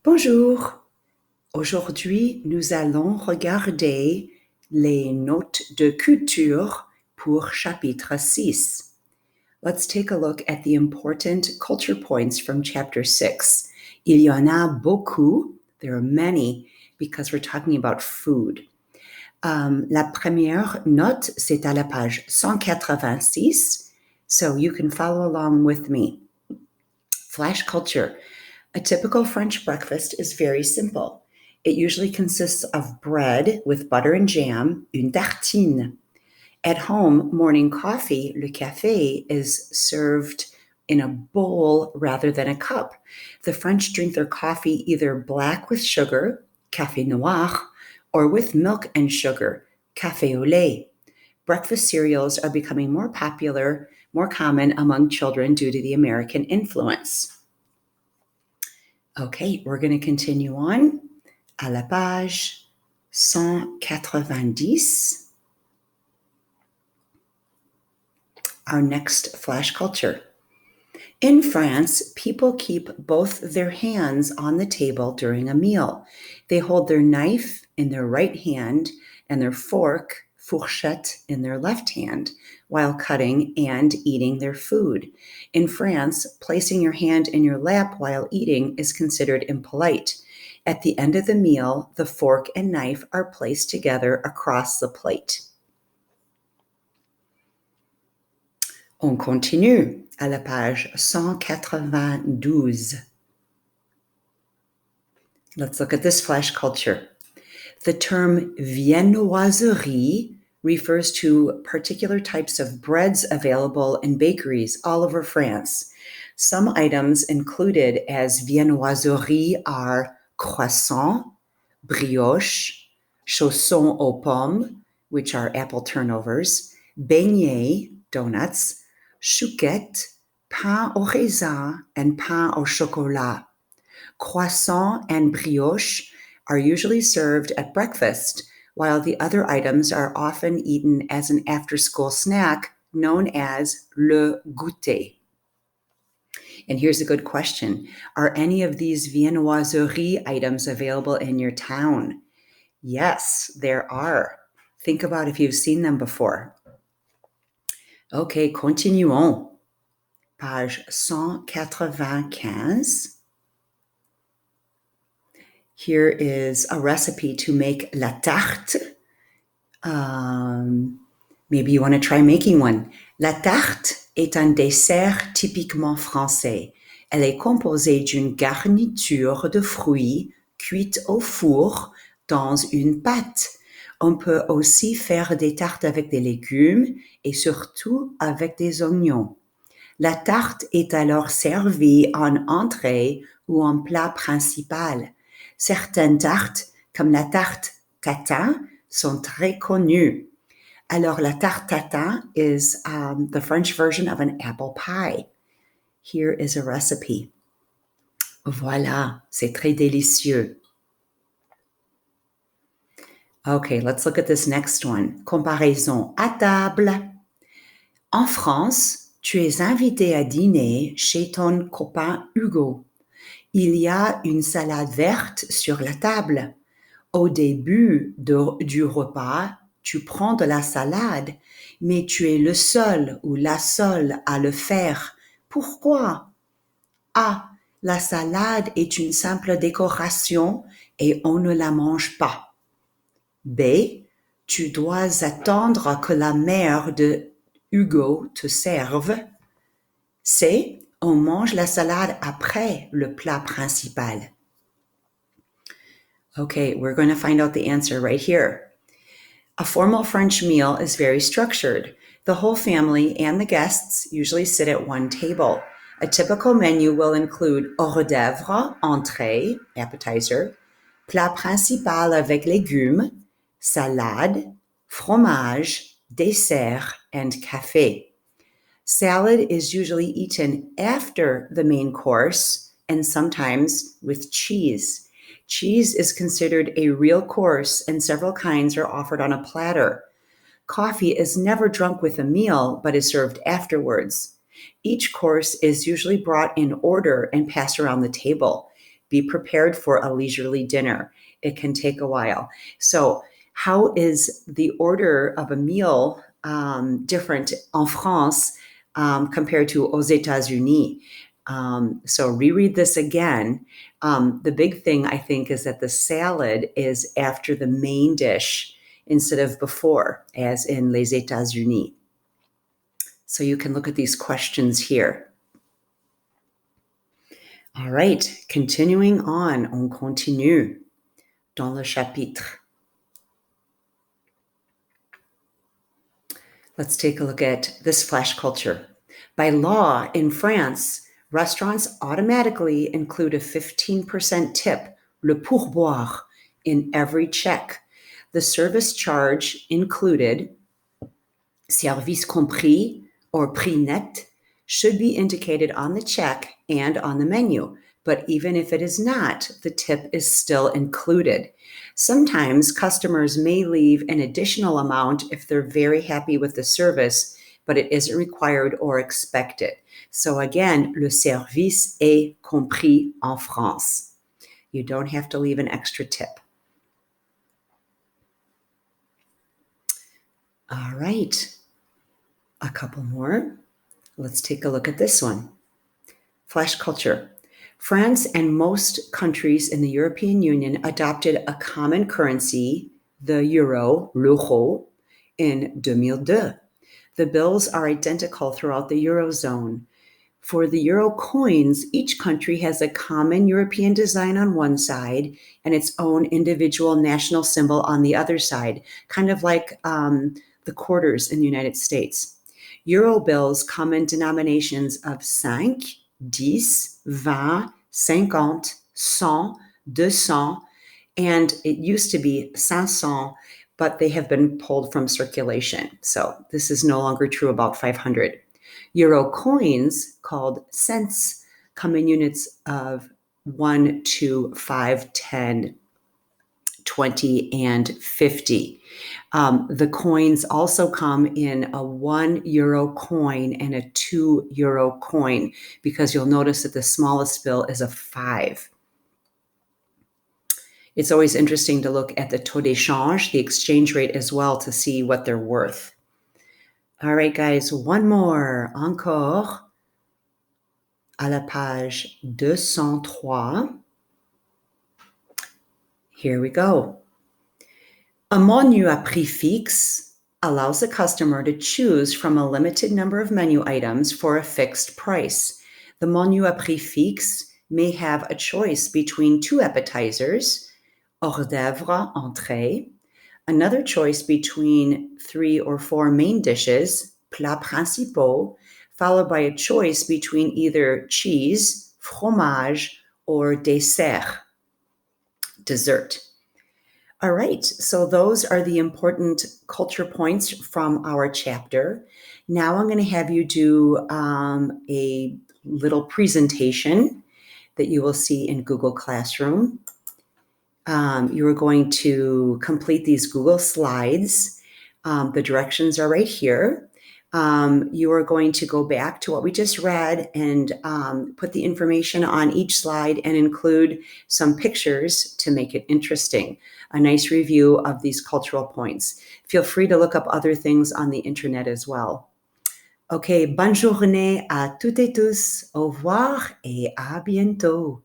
Bonjour. Aujourd'hui, nous allons regarder les notes de culture pour chapitre 6. Let's take a look at the important culture points from chapter 6. Il y en a beaucoup. There are many because we're talking about food. La première note, c'est à la page 186, so you can follow along with me. Flash culture. A typical French breakfast is very simple. It usually consists of bread with butter and jam, une tartine. At home, morning coffee, le café, is served in a bowl rather than a cup. The French drink their coffee either black with sugar, café noir, or with milk and sugar, café au lait. Breakfast cereals are becoming more popular, more common among children due to the American influence. Okay, we're going to continue on à la page 190. Our next flash culture. In France, people keep both their hands on the table during a meal. They hold their knife in their right hand and their fork, fourchette, in their left hand while cutting and eating their food. In France, placing your hand in your lap while eating is considered impolite. At the end of the meal, the fork and knife are placed together across the plate. On continue à la page 192. Let's look at this flash culture. The term viennoiserie refers to particular types of breads available in bakeries all over France. Some items included as viennoiserie are croissant, brioche, chaussons aux pommes, which are apple turnovers, beignets, donuts, chouquette, pain au raisin, and pain au chocolat. Croissant and brioche are usually served at breakfast, while the other items are often eaten as an after-school snack known as le goûter. And here's a good question. Are any of these viennoiserie items available in your town? Yes, there are. Think about if you've seen them before. Okay, continuons. Page 195. Here is a recipe to make la tarte. Maybe you want to try making one. La tarte est un dessert typiquement français. Elle est composée d'une garniture de fruits cuite au four dans une pâte. On peut aussi faire des tartes avec des légumes et surtout avec des oignons. La tarte est alors servie en entrée ou en plat principal. Certaines tartes, comme la tarte tatin, sont très connues. Alors, la tarte tatin is the French version of an apple pie. Here is a recipe. Voilà, c'est très délicieux. Okay, let's look at this next one. Comparaison à table. En France, tu es invité à dîner chez ton copain Hugo. Il y a une salade verte sur la table. Au début du repas, tu prends de la salade, mais tu es le seul ou la seule à le faire. Pourquoi? A. La salade est une simple décoration et on ne la mange pas. B. Tu dois attendre que la mère de Hugo te serve. C. On mange la salade après le plat principal. Okay, we're going to find out the answer right here. A formal French meal is very structured. The whole family and the guests usually sit at one table. A typical menu will include hors d'oeuvre, entrée, appetizer, plat principal avec légumes, salade, fromage, dessert, and café. Salad is usually eaten after the main course and sometimes with cheese. Cheese is considered a real course and several kinds are offered on a platter. Coffee is never drunk with a meal but is served afterwards. Each course is usually brought in order and passed around the table. Be prepared for a leisurely dinner. It can take a while. So how is the order of a meal different en France compared to aux États-Unis? So reread this again. The big thing, I think, is that the salad is after the main dish instead of before, as in les États-Unis. So you can look at these questions here. All right, continuing on, on continue dans le chapitre. Let's take a look at this flash culture. By law in France, restaurants automatically include a 15% tip, le pourboire, in every check. The service charge included, service compris or prix net, should be indicated on the check and on the menu. But even if it is not, the tip is still included. Sometimes customers may leave an additional amount if they're very happy with the service, but it isn't required or expected. So again, le service est compris en France. You don't have to leave an extra tip. All right, a couple more. Let's take a look at this one. Flash culture. France and most countries in the European Union adopted a common currency, the euro, l'euro, in 2002. The bills are identical throughout the Eurozone. For the euro coins, each country has a common European design on one side and its own individual national symbol on the other side, kind of like the quarters in the United States. Euro bills come in denominations of 5, 10, 20, 50, 100, 200, and it used to be 500, but they have been pulled from circulation. So this is no longer true about 500. Euro coins, called cents, come in units of 1, 2, 5, 10, 20, and 50. The coins also come in a €1 coin and a €2 coin, because you'll notice that the smallest bill is a 5. It's always interesting to look at the taux d'échange, the exchange rate as well, to see what they're worth. All right, guys, one more. Encore. À la page 203. Here we go. A menu à prix fixe allows the customer to choose from a limited number of menu items for a fixed price. The menu à prix fixe may have a choice between 2 appetizers, hors d'oeuvre, entrée, another choice between 3 or 4 main dishes, plats principaux, followed by a choice between either cheese, fromage, or dessert, dessert. All right, so those are the important culture points from our chapter. Now I'm going to have you do a little presentation that you will see in Google Classroom. You are going to complete these Google Slides. The directions are right here. You are going to go back to what we just read and put the information on each slide and include some pictures to make it interesting. A nice review of these cultural points. Feel free to look up other things on the internet as well. Okay, bonne journée à toutes et tous. Au revoir et à bientôt.